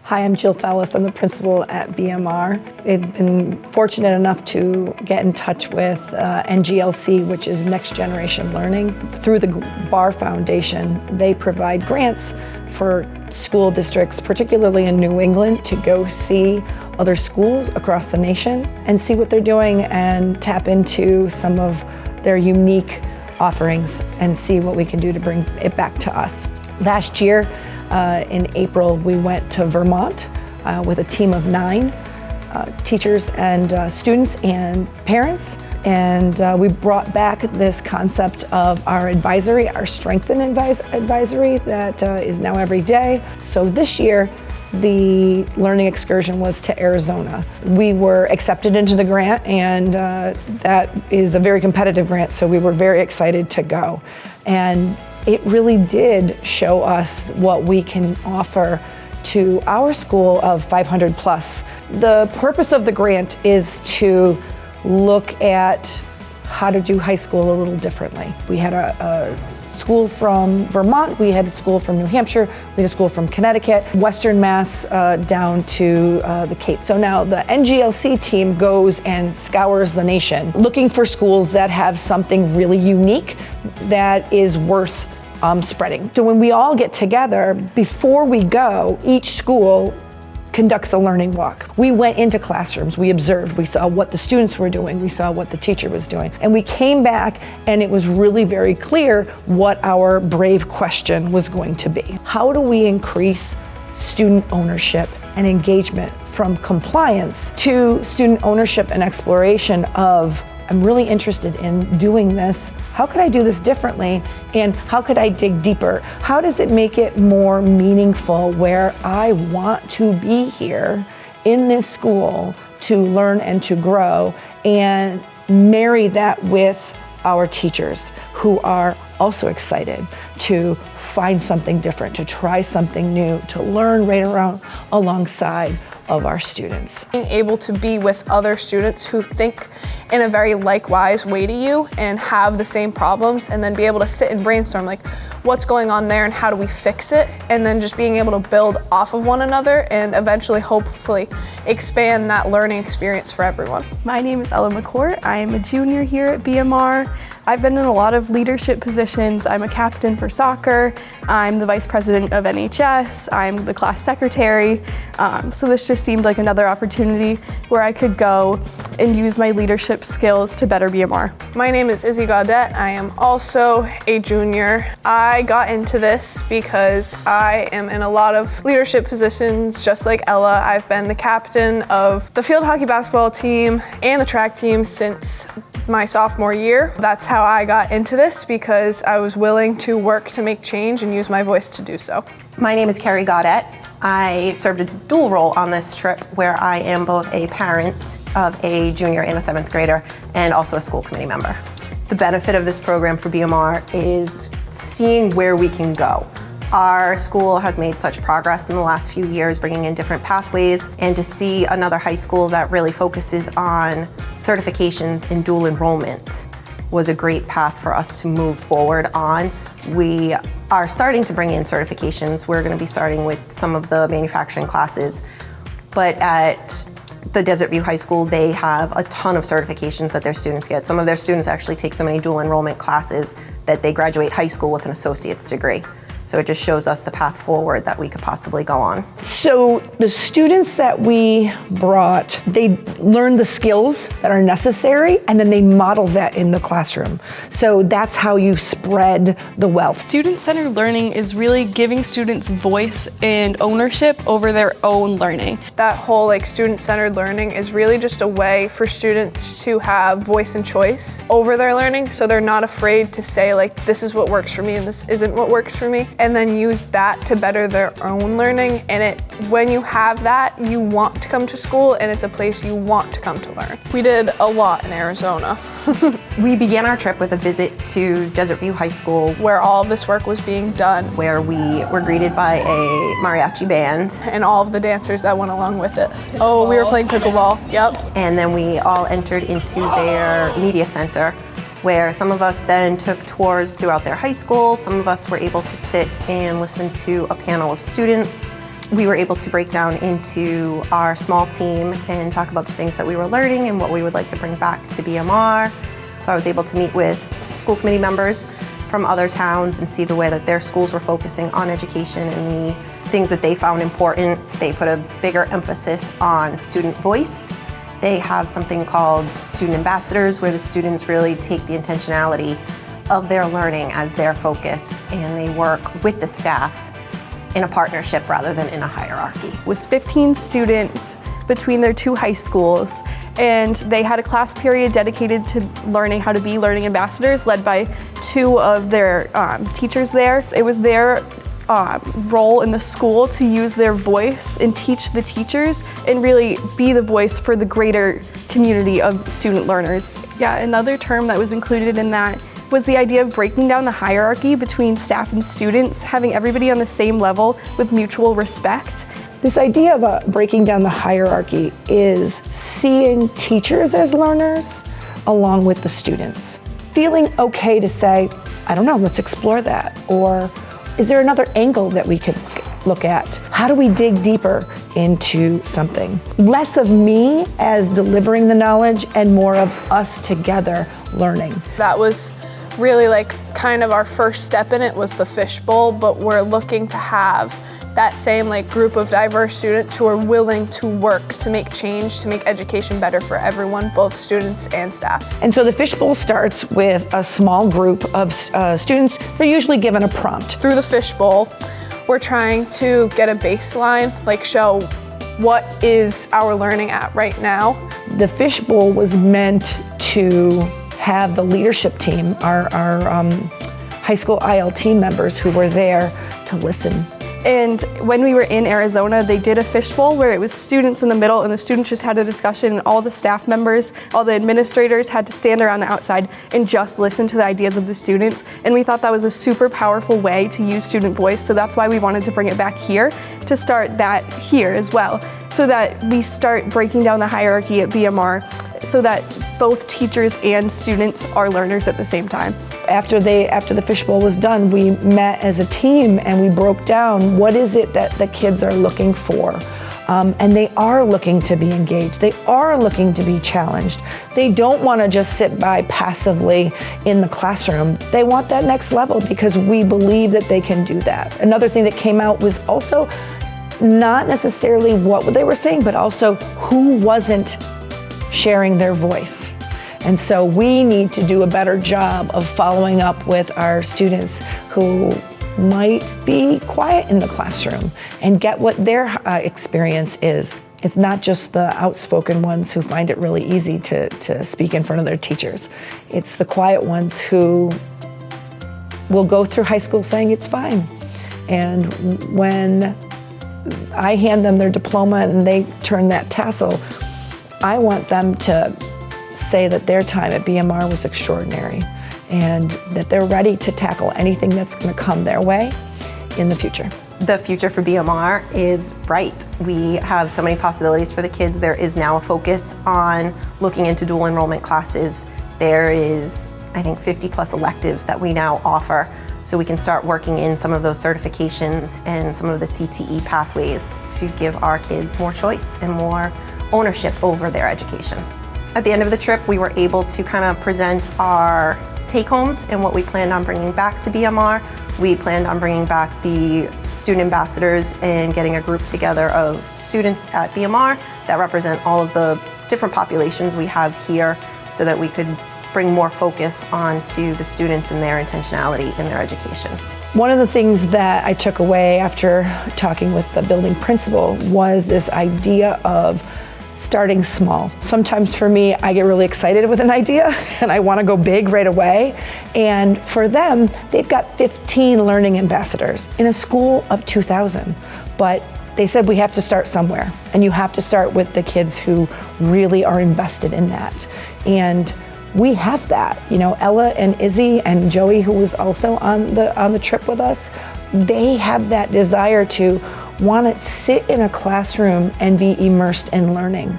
Hi, I'm Jill Fellis. I'm the principal at BMR. I've been fortunate enough to get in touch with NGLC, which is Next Generation Learning. Through the BAR Foundation, they provide grants for school districts, particularly in New England, to go see other schools across the nation and see what they're doing and tap into some of their unique offerings and see what we can do to bring it back to us. Last year, in April, we went to Vermont with a team of 9 teachers and students and parents. And we brought back this concept of our advisory, our Strengthen advisory that is now every day. So this year, the learning excursion was to Arizona. We were accepted into the grant, and that is a very competitive grant, so we were very excited to go. And it really did show us what we can offer to our school of 500 plus. The purpose of the grant is to look at how to do high school a little differently. We had a school from Vermont, we had a school from New Hampshire, we had a school from Connecticut, Western Mass down to the Cape. So now the NGLC team goes and scours the nation looking for schools that have something really unique that is worth spreading. So when we all get together, before we go, each school conducts a learning walk. We went into classrooms, we observed, we saw what the students were doing, we saw what the teacher was doing. And we came back and it was really very clear what our brave question was going to be. How do we increase student ownership and engagement from compliance to student ownership and exploration of, I'm really interested in doing this. How could I do this differently? And how could I dig deeper? How does it make it more meaningful where I want to be here in this school to learn and to grow, and marry that with our teachers who are also excited to find something different, to try something new, to learn right around alongside of our students. Being able to be with other students who think in a very likewise way to you and have the same problems, and then be able to sit and brainstorm like what's going on there and how do we fix it, and then just being able to build off of one another and eventually hopefully expand that learning experience for everyone. My name is Ella McCourt. I am a junior here at BMR. I've been in a lot of leadership positions. I'm a captain for soccer. I'm the vice president of NHS. I'm the class secretary. So this just seemed like another opportunity where I could go and use my leadership skills to better BMR. My name is Izzy Gaudette. I am also a junior. I got into this because I am in a lot of leadership positions, just like Ella. I've been the captain of the field hockey basketball team and the track team since my sophomore year. That's how I got into this, because I was willing to work to make change and use my voice to do so. My name is Carrie Gaudette. I served a dual role on this trip where I am both a parent of a junior and a 7th grader and also a school committee member. The benefit of this program for BMR is seeing where we can go. Our school has made such progress in the last few years, bringing in different pathways, and to see another high school that really focuses on certifications and dual enrollment was a great path for us to move forward on. We are starting to bring in certifications. We're going to be starting with some of the manufacturing classes, but at the Desert View High School, they have a ton of certifications that their students get. Some of their students actually take so many dual enrollment classes that they graduate high school with an associate's degree. So it just shows us the path forward that we could possibly go on. So the students that we brought, they learned the skills that are necessary, and then they model that in the classroom. So that's how you spread the wealth. Student-centered learning is really giving students voice and ownership over their own learning. That whole student-centered learning is really just a way for students to have voice and choice over their learning, so they're not afraid to say this is what works for me and this isn't what works for me, and then use that to better their own learning. And when you have that, you want to come to school, and it's a place you want to come to learn. We did a lot in Arizona. We began our trip with a visit to Desert View High School, where all of this work was being done, where we were greeted by a mariachi band and all of the dancers that went along with it. Oh, we were playing pickleball. Yep. And then we all entered into their media center, where some of us then took tours throughout their high school. Some of us were able to sit and listen to a panel of students. we were able to break down into our small team and talk about the things that we were learning and what we would like to bring back to BMR. So I was able to meet with school committee members from other towns and see the way that their schools were focusing on education and the things that they found important. They put a bigger emphasis on student voice. They have something called student ambassadors, where the students really take the intentionality of their learning as their focus, and they work with the staff in a partnership rather than in a hierarchy. It was 15 students between their two high schools, and they had a class period dedicated to learning how to be learning ambassadors, led by two of their teachers there. It was their role in the school to use their voice and teach the teachers and really be the voice for the greater community of student learners. Yeah, another term that was included in that was the idea of breaking down the hierarchy between staff and students, having everybody on the same level with mutual respect. This idea of breaking down the hierarchy is seeing teachers as learners along with the students. Feeling okay to say, I don't know, let's explore that. Or is there another angle that we could look at? How do we dig deeper into something? Less of me as delivering the knowledge and more of us together learning. That was really like kind of our first step in it, was the fishbowl, but we're looking to have that same like group of diverse students who are willing to work to make change, to make education better for everyone, both students and staff. And so the fishbowl starts with a small group of students. They're usually given a prompt. Through the fishbowl, we're trying to get a baseline, like show what is our learning at right now. The fishbowl was meant to have the leadership team, our high school ILT members who were there to listen. And when we were in Arizona, they did a fishbowl where it was students in the middle and the students just had a discussion, and all the staff members, all the administrators had to stand around the outside and just listen to the ideas of the students. And we thought that was a super powerful way to use student voice, so that's why we wanted to bring it back here, to start that here as well, so that we start breaking down the hierarchy at BMR, so that both teachers and students are learners at the same time. After the fishbowl was done, we met as a team and we broke down what is it that the kids are looking for. And they are looking to be engaged. They are looking to be challenged. They don't want to just sit by passively in the classroom. They want that next level because we believe that they can do that. Another thing that came out was also not necessarily what they were saying, but also who wasn't sharing their voice. And so we need to do a better job of following up with our students who might be quiet in the classroom and get what their experience is. It's not just the outspoken ones who find it really easy to speak in front of their teachers. It's the quiet ones who will go through high school saying it's fine. And when I hand them their diploma and they turn that tassel, I want them to say that their time at BMR was extraordinary and that they're ready to tackle anything that's going to come their way in the future. The future for BMR is bright. We have so many possibilities for the kids. There is now a focus on looking into dual enrollment classes. There is, I think, 50 plus electives that we now offer, so we can start working in some of those certifications and some of the CTE pathways to give our kids more choice and more ownership over their education. At the end of the trip, we were able to kind of present our take-homes and what we planned on bringing back to BMR. We planned on bringing back the student ambassadors and getting a group together of students at BMR that represent all of the different populations we have here, so that we could bring more focus onto the students and their intentionality in their education. One of the things that I took away after talking with the building principal was this idea of starting small. Sometimes for me, I get really excited with an idea and I want to go big right away. And for them, they've got 15 learning ambassadors in a school of 2,000. But they said we have to start somewhere, and you have to start with the kids who really are invested in that. And we have that. You know, Ella and Izzy and Joey, who was also on the trip with us, they have that desire to want to sit in a classroom and be immersed in learning.